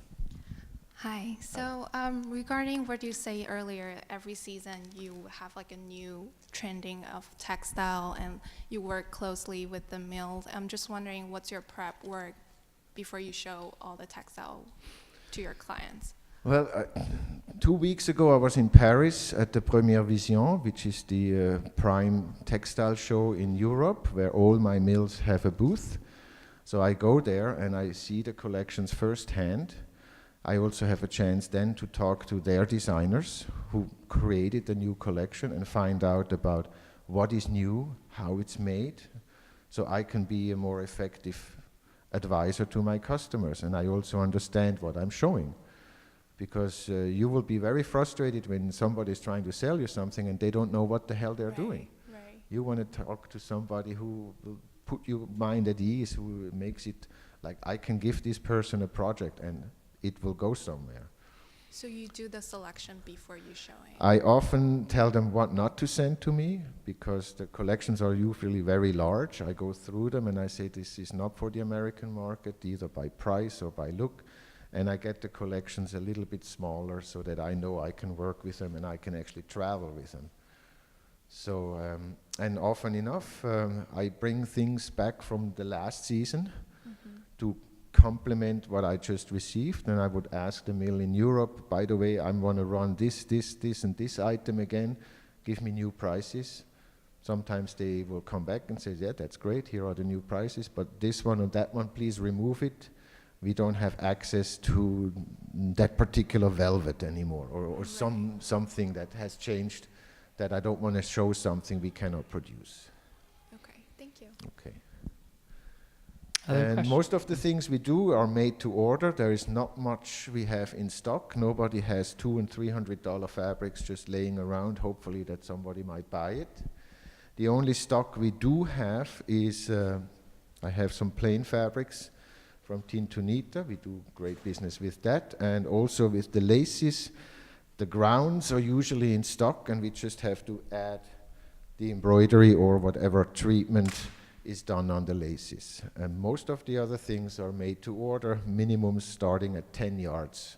Hi. So regarding what you say earlier, every season you have like a new trending of textile and you work closely with the mills. I'm just wondering, what's your prep work before you show all the textile to your clients? Well, 2 weeks ago I was in Paris at the Première Vision, which is the prime textile show in Europe, where all my mills have a booth. So I go there and I see the collections firsthand. I also have a chance then to talk to their designers who created the new collection and find out about what is new, how it's made, so I can be a more effective advisor to my customers, and I also understand what I'm showing. Because you will be very frustrated when somebody is trying to sell you something and they don't know what the hell they're doing. Right. You want to talk to somebody who will put your mind at ease, who makes it like, I can give this person a project and it will go somewhere. So you do the selection before you showing? I often tell them what not to send to me, because the collections are usually very large. I go through them and I say, this is not for the American market, either by price or by look. And I get the collections a little bit smaller so that I know I can work with them and I can actually travel with them. So, and often enough, I bring things back from the last season to complement what I just received, and I would ask the mill in Europe, by the way, I want to run this, and this item again, give me new prices. Sometimes they will come back and say, yeah, that's great, here are the new prices, but this one and that one, please remove it. We don't have access to that particular velvet anymore, or something that has changed, that I don't want to show something we cannot produce. Okay, thank you. Okay. Other And questions? most of the things we do are made to order. There is not much we have in stock. Nobody has $200 and $300 fabrics just laying around, hopefully that somebody might buy it. The only stock we do have is, I have some plain fabrics from Tintunita. We do great business with that. And also with the laces, the grounds are usually in stock, and we just have to add the embroidery or whatever treatment is done on the laces. And most of the other things are made to order, minimums starting at 10 yards.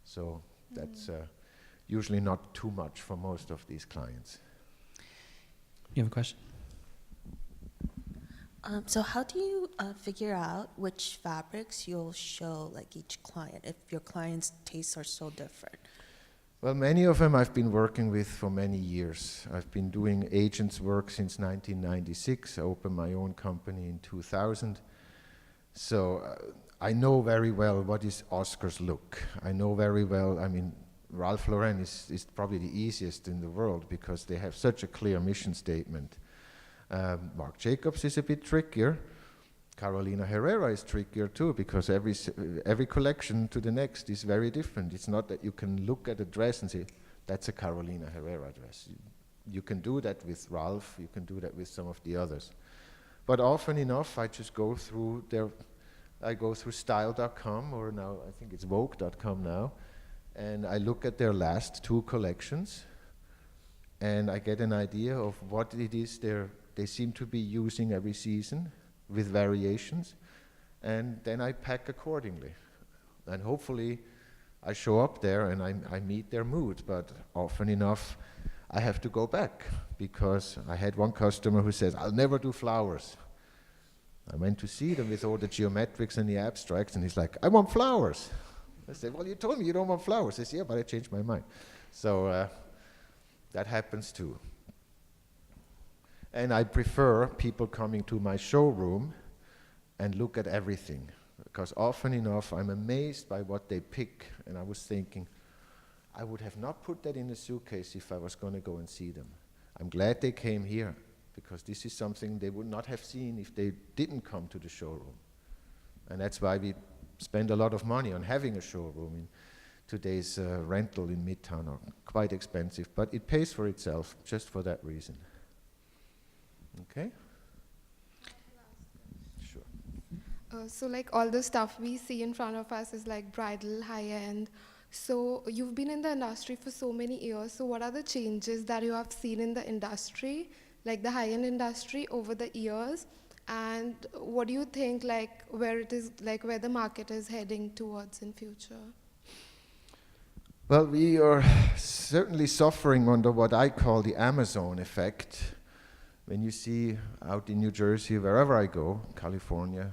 So that's usually not too much for most of these clients. You have a question? So how do you figure out which fabrics you'll show like each client if your clients' tastes are so different? Well, many of them I've been working with for many years. I've been doing agents work since 1996. I opened my own company in 2000. So I know very well what is Oscar's look. I know very well, I mean, Ralph Lauren is probably the easiest in the world because they have such a clear mission statement. Marc Jacobs is a bit trickier. Carolina Herrera is trickier too, because every collection to the next is very different. It's not that you can look at a dress and say, that's a Carolina Herrera dress. You can do that with Ralph, you can do that with some of the others. But often enough, I just go through style.com, or now I think it's vogue.com now, and I look at their last 2 collections, and I get an idea of what it is they seem to be using every season, with variations, and then I pack accordingly. And hopefully I show up there and I meet their mood, but often enough I have to go back, because I had one customer who says, I'll never do flowers. I went to see them with all the geometrics and the abstracts, and he's like, I want flowers. I said, well, you told me you don't want flowers. He said, yeah, but I changed my mind. So that happens too. And I prefer people coming to my showroom and look at everything, because often enough I'm amazed by what they pick, and I was thinking, I would have not put that in a suitcase if I was going to go and see them. I'm glad they came here, because this is something they would not have seen if they didn't come to the showroom. And that's why we spend a lot of money on having a showroom. In today's rental in Midtown are quite expensive, but it pays for itself just for that reason. Okay? Sure. So like all the stuff we see in front of us is like bridal, high-end. So you've been in the industry for so many years. So what are the changes that you have seen in the industry, like the high-end industry over the years? And what do you think, like where the market is heading towards in future? Well, we are certainly suffering under what I call the Amazon effect. When you see out in New Jersey, wherever I go, California,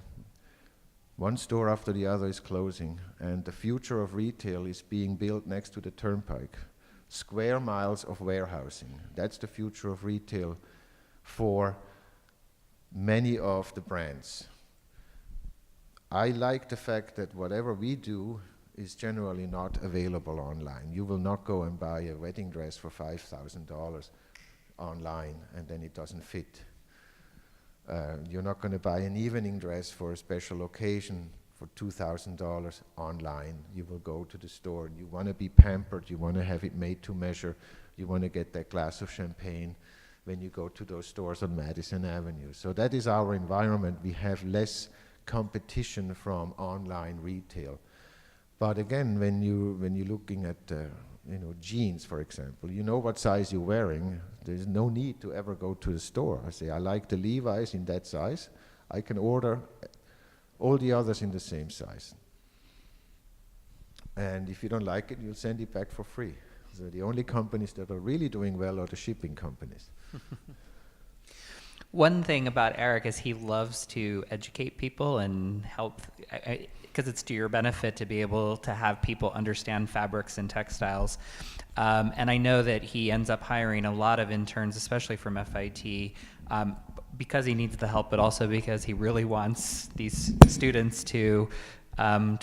one store after the other is closing, and the future of retail is being built next to the turnpike. Square miles of warehousing. That's the future of retail for many of the brands. I like the fact that whatever we do is generally not available online. You will not go and buy a wedding dress for $5,000 online and then it doesn't fit. You're not going to buy an evening dress for a special occasion for $2,000 online. You will go to the store. You want to be pampered. You want to have it made to measure. You want to get that glass of champagne when you go to those stores on Madison Avenue. So that is our environment. We have less competition from online retail. But again, when you're looking at jeans, for example, you know what size you're wearing. There's no need to ever go to the store. I say, I like the Levi's in that size. I can order all the others in the same size. And if you don't like it, you'll send it back for free. So the only companies that are really doing well are the shipping companies. One thing about Erich is he loves to educate people and help, because it's to your benefit to be able to have people understand fabrics and textiles. And I know that he ends up hiring a lot of interns, especially from FIT, because he needs the help, but also because he really wants these students to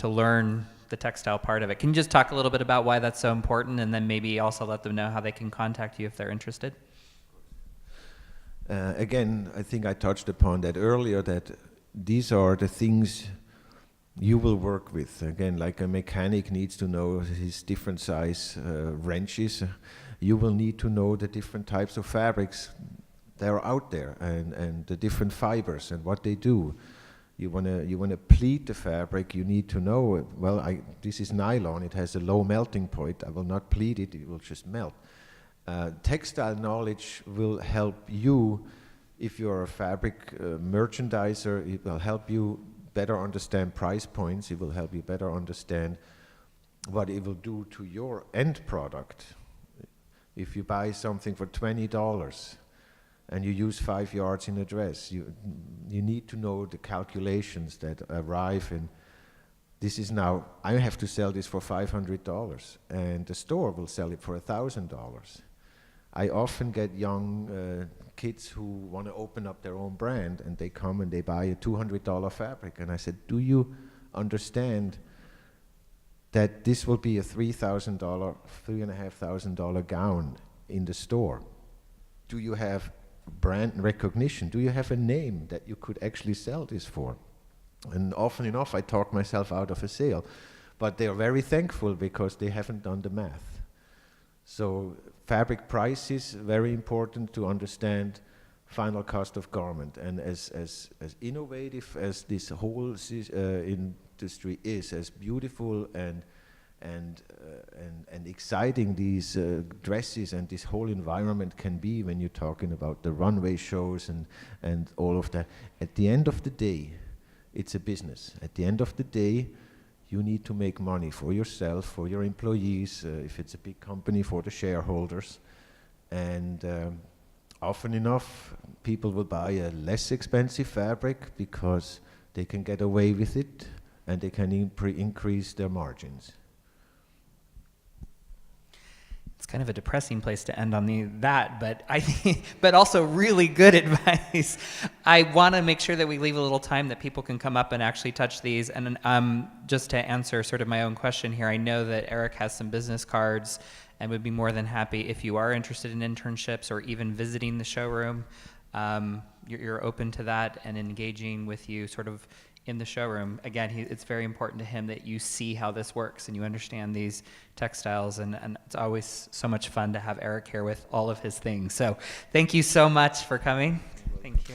learn the textile part of it. Can you just talk a little bit about why that's so important, and then maybe also let them know how they can contact you if they're interested? Again, I think I touched upon that earlier, that these are the things you will work with. Again, like a mechanic needs to know his different size wrenches, you will need to know the different types of fabrics that are out there, and the different fibers and what they do. You wanna pleat the fabric, you need to know, well, this is nylon, it has a low melting point, I will not pleat it, it will just melt. Textile knowledge will help you, if you're a fabric merchandiser, it will help you better understand price points, it will help you better understand what it will do to your end product. If you buy something for $20 and you use 5 yards in a dress, you need to know the calculations that arrive in. This is now, I have to sell this for $500 and the store will sell it for $1,000. I often get young kids who want to open up their own brand, and they come and they buy a $200 fabric, and I said, do you understand that this will be a $3,000, $3,500 gown in the store? Do you have brand recognition? Do you have a name that you could actually sell this for? And often enough I talk myself out of a sale, but they are very thankful because they haven't done the math. So fabric price is very important to understand final cost of garment. And as innovative as this whole industry is, as beautiful and exciting these dresses and this whole environment can be, when you're talking about the runway shows and all of that, at the end of the day, it's a business. At the end of the day, you need to make money for yourself, for your employees, if it's a big company, for the shareholders. And often enough, people will buy a less expensive fabric because they can get away with it and they can increase their margins. It's kind of a depressing place to end on that, but I think, but also really good advice. I want to make sure that we leave a little time that people can come up and actually touch these. And just to answer sort of my own question here, I know that Erich has some business cards and would be more than happy if you are interested in internships or even visiting the showroom. You're open to that and engaging with you sort of in the showroom. Again, it's very important to him that you see how this works and you understand these textiles, and it's always so much fun to have Erich here with all of his things. So thank you so much for coming. Thank you.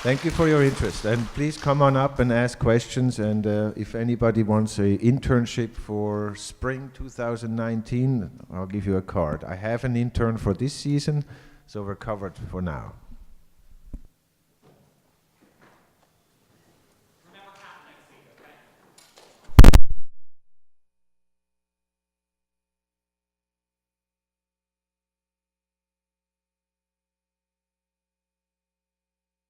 Thank you for your interest, and please come on up and ask questions, and if anybody wants an internship for spring 2019, I'll give you a card. I have an intern for this season, so we're covered for now.